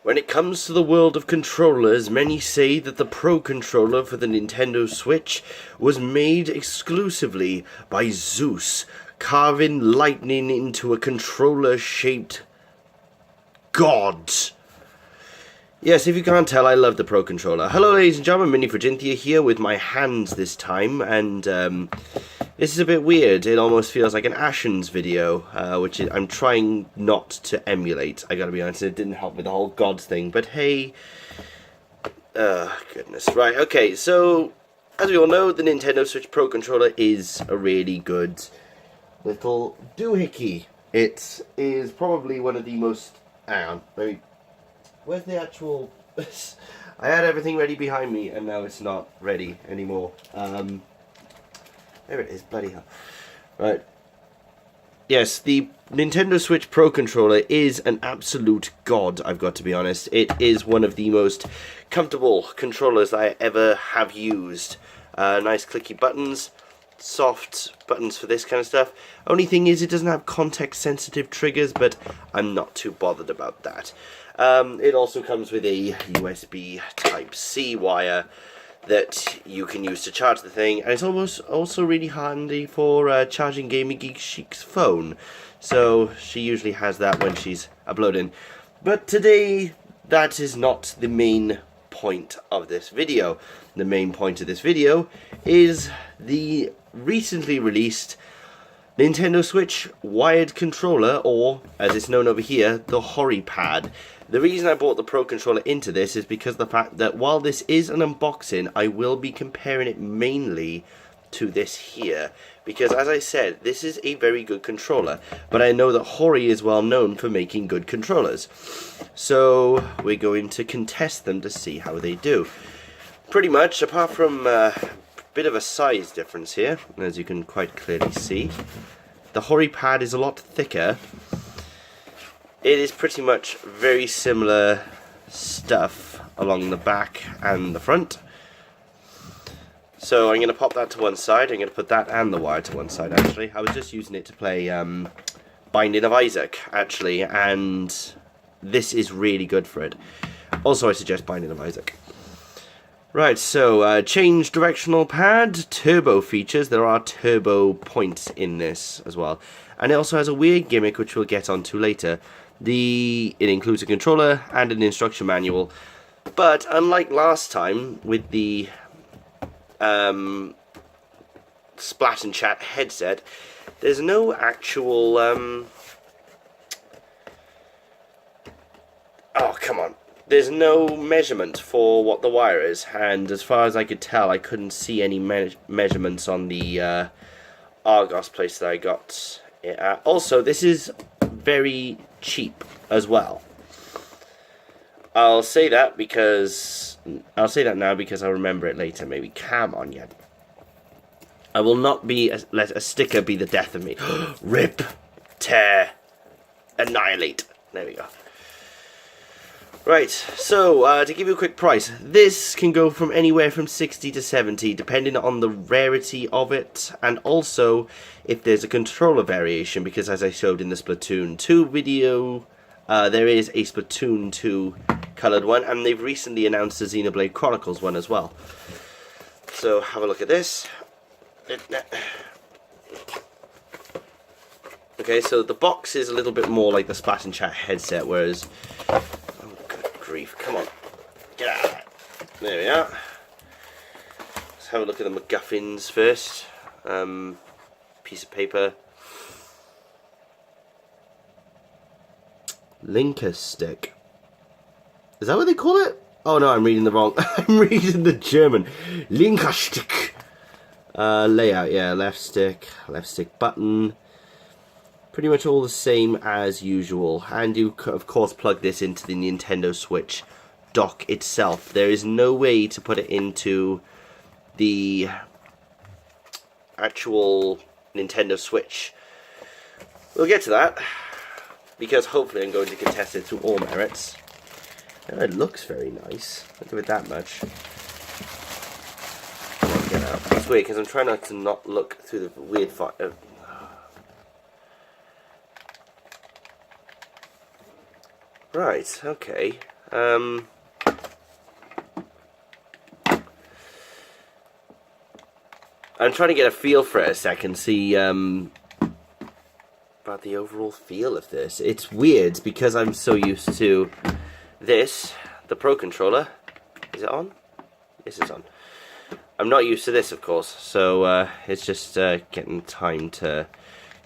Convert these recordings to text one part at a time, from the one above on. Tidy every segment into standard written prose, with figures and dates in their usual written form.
When it comes to the world of controllers, many say that the Pro Controller for the Nintendo Switch was made exclusively by Zeus, carving lightning into a controller-shaped god. Yes, if you can't tell, I love the Pro Controller. Hello ladies and gentlemen, Minifridgeinthia here with my hands this time, and this is a bit weird. It almost feels like an Ashen's video, which I'm trying not to emulate, I gotta be honest. It didn't help with the whole gods thing, but hey... goodness. Right, okay, so, as we all know, the Nintendo Switch Pro Controller is a really good little doohickey. It is probably one of the most... Hang on, maybe... Where's the actual... I had everything ready behind me, and now it's not ready anymore. There it is, bloody hell. Right. Yes, the Nintendo Switch Pro Controller is an absolute god, I've got to be honest. It is one of the most comfortable controllers I ever have used. Nice clicky buttons, soft buttons for this kind of stuff. Only thing is it doesn't have context-sensitive triggers, but I'm not too bothered about that. It also comes with a USB Type-C wire that you can use to charge the thing, and it's also really handy for charging Gaming Geek Chic's phone. So she usually has that when she's uploading. But today, that is not the main point of this video. The main point of this video is the recently released Nintendo Switch wired controller, or as it's known over here, the Horipad. The reason I brought the Pro Controller into this is because of the fact that while this is an unboxing, I will be comparing it mainly to this here. Because as I said, this is a very good controller, but I know that Hori is well known for making good controllers. So we're going to contest them to see how they do. Pretty much, apart from a bit of a size difference here, as you can quite clearly see. The Horipad is a lot thicker. It is pretty much very similar stuff along the back and the front. So I'm going to pop that to one side. I'm going to put that and the wire to one side, actually. I was just using it to play Binding of Isaac, actually, and this is really good for it. Also, I suggest Binding of Isaac. Right, so change directional pad, turbo features. There are turbo points in this as well. And it also has a weird gimmick, which we'll get onto later. It includes a controller and an instruction manual. But unlike last time with the Splat and Chat headset, there's no actual... oh, come on. There's no measurement for what the wire is, and as far as I could tell, I couldn't see any measurements on the Argos place that I got it at. Also, this is very cheap as well. I'll say that now because I'll remember it later. Maybe. Come on, yet. I will not let a sticker be the death of me. Rip, tear, annihilate. There we go. Right, so to give you a quick price, this can go from anywhere from 60 to 70, depending on the rarity of it, and also if there's a controller variation, because as I showed in the Splatoon 2 video, there is a Splatoon 2 coloured one, and they've recently announced the Xenoblade Chronicles one as well. So have a look at this. Okay, so the box is a little bit more like the Splat and Chat headset, whereas... grief, come on, get out of that. There we are. Let's have a look at the MacGuffins first. Piece of paper. Linker stick. Is that what they call it? Oh no, I'm reading the wrong. I'm reading the German. Linker stick. Layout, yeah, left stick button. Pretty much all the same as usual, and you of course plug this into the Nintendo Switch dock itself. There is no way to put it into the actual Nintendo Switch. We'll get to that, because hopefully I'm going to contest it to all merits. And it looks very nice. I'll give it that much. Get out. It's weird because I'm trying not to look through the weird Right, okay. I'm trying to get a feel for it a second, see about the overall feel of this. It's weird because I'm so used to this, the Pro Controller. Is it on? Yes, it's on. I'm not used to this, of course, so it's just getting time to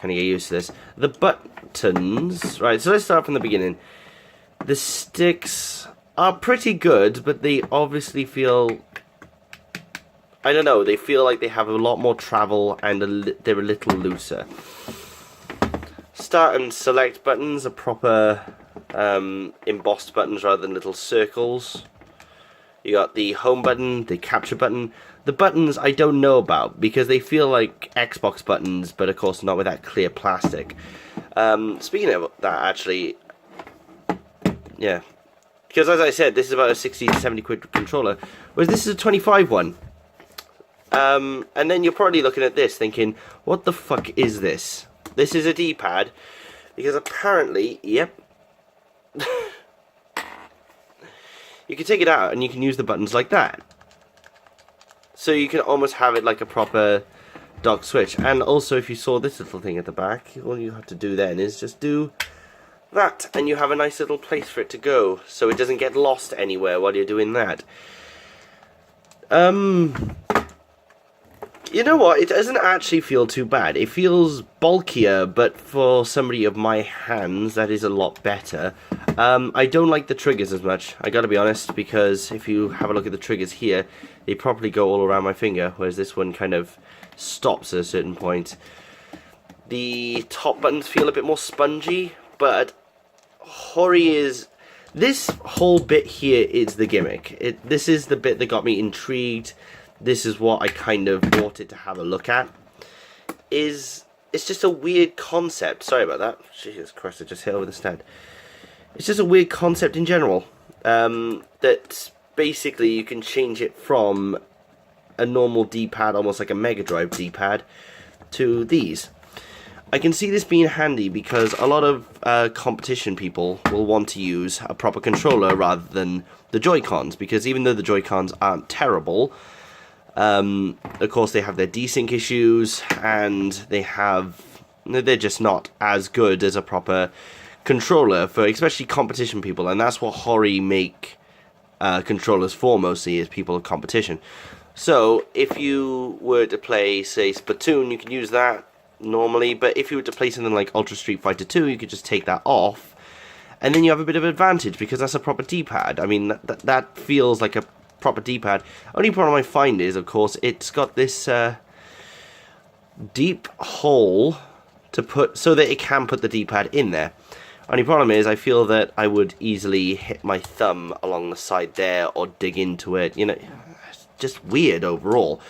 kind of get used to this. The buttons, right, so let's start from the beginning. The sticks are pretty good, but they obviously feel, I don't know, they feel like they have a lot more travel and they're a little looser. Start and select buttons are proper embossed buttons rather than little circles. You got the home button, the capture button. The buttons I don't know about because they feel like Xbox buttons, but of course not with that clear plastic. Speaking of that, actually, yeah, because as I said, this is about a 60 to 70 quid controller, whereas this is a 25 one. And then you're probably looking at this thinking, what the fuck is this? This is a D-pad, because apparently, yep, you can take it out and you can use the buttons like that. So you can almost have it like a proper dock switch. And also, if you saw this little thing at the back, all you have to do then is just do that, and you have a nice little place for it to go, so it doesn't get lost anywhere while you're doing that. You know what, it doesn't actually feel too bad. It feels bulkier, but for somebody of my hands, that is a lot better. I don't like the triggers as much, I gotta be honest, because if you have a look at the triggers here, they probably go all around my finger, whereas this one kind of stops at a certain point. The top buttons feel a bit more spongy, but Hori is... This whole bit here is the gimmick. This is the bit that got me intrigued. This is what I kind of wanted to have a look at. It's just a weird concept. Sorry about that. Jesus Christ, I just hit over the stand. It's just a weird concept in general. That basically you can change it from a normal D-pad, almost like a Mega Drive D-pad, to these. I can see this being handy because a lot of competition people will want to use a proper controller rather than the Joy-Cons, because even though the Joy-Cons aren't terrible, of course they have their desync issues, and they're just not as good as a proper controller for especially competition people, and that's what Hori make controllers for mostly, is people of competition. So if you were to play, say, Splatoon, you can use that normally, but if you were to play something like Ultra Street Fighter 2, you could just take that off, and then you have a bit of advantage because that's a proper D-pad. I mean, that feels like a proper D-pad. Only problem I find is, of course, it's got this deep hole to put, so that it can put the D-pad in there. Only problem is, I feel that I would easily hit my thumb along the side there, or dig into it, you know, it's just weird overall.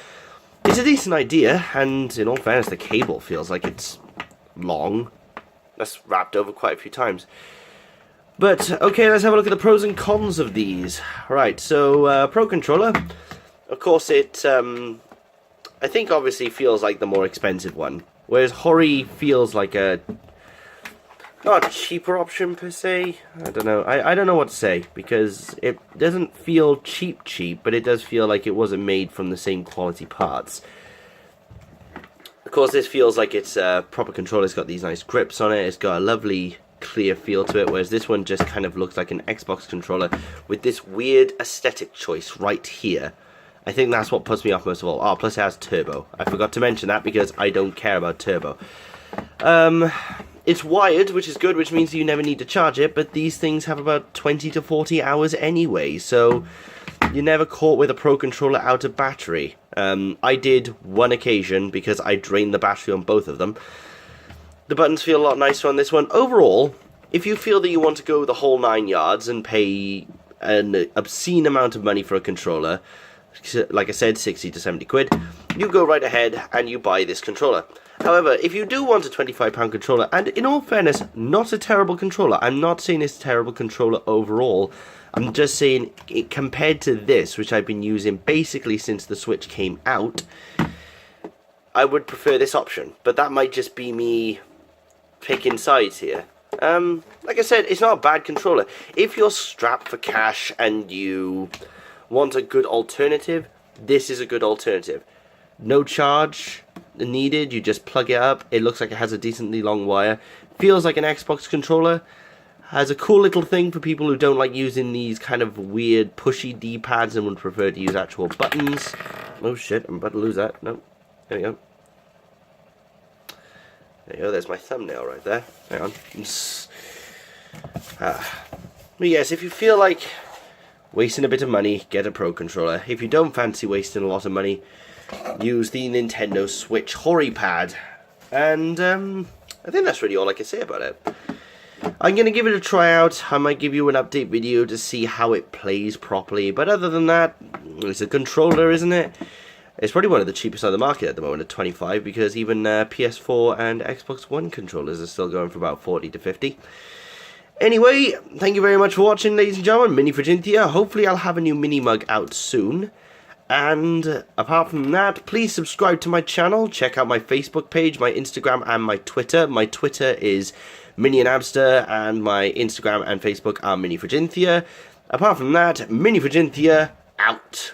It's a decent idea, and in all fairness, the cable feels like it's long. That's wrapped over quite a few times. But, okay, let's have a look at the pros and cons of these. Right, so, Pro Controller, of course it, I think obviously feels like the more expensive one. Whereas Hori feels like a, not a cheaper option per se. I don't know. I don't know what to say, because it doesn't feel cheap, but it does feel like it wasn't made from the same quality parts. Of course, this feels like it's a proper controller. It's got these nice grips on it. It's got a lovely clear feel to it, whereas this one just kind of looks like an Xbox controller with this weird aesthetic choice right here. I think that's what puts me off most of all. Oh, plus it has turbo. I forgot to mention that because I don't care about turbo. It's wired, which is good, which means you never need to charge it, but these things have about 20 to 40 hours anyway, so you're never caught with a Pro Controller out of battery. I did one occasion because I drained the battery on both of them. The buttons feel a lot nicer on this one. Overall, if you feel that you want to go the whole 9 yards and pay an obscene amount of money for a controller, like I said, 60 to 70 quid, you go right ahead and you buy this controller. However, if you do want a £25 controller, and in all fairness, not a terrible controller, I'm not saying it's a terrible controller overall, I'm just saying, compared to this, which I've been using basically since the Switch came out, I would prefer this option. But that might just be me picking sides here. Like I said, it's not a bad controller. If you're strapped for cash and you want a good alternative, this is a good alternative. No charge needed, you just plug it up. It looks like it has a decently long wire. Feels like an Xbox controller. Has a cool little thing for people who don't like using these kind of weird pushy D-pads and would prefer to use actual buttons. Oh shit, I'm about to lose that. No, there we go. There you go, there's my thumbnail right there. Hang on. But yes, if you feel like wasting a bit of money, get a Pro Controller. If you don't fancy wasting a lot of money, use the Nintendo Switch Horipad. And I think that's really all I can say about it. I'm going to give it a try out. I might give you an update video to see how it plays properly. But other than that, it's a controller, isn't it? It's probably one of the cheapest on the market at the moment at 25, because even PS4 and Xbox One controllers are still going for about 40 to 50. Anyway, thank you very much for watching, ladies and gentlemen. Minifridgeinthia. Hopefully I'll have a new mini mug out soon. And apart from that, please subscribe to my channel. Check out my Facebook page, my Instagram, and my Twitter. My Twitter is Mini&Abster, and my Instagram and Facebook are Minifridgeinthia. Apart from that, Minifridgeinthia out.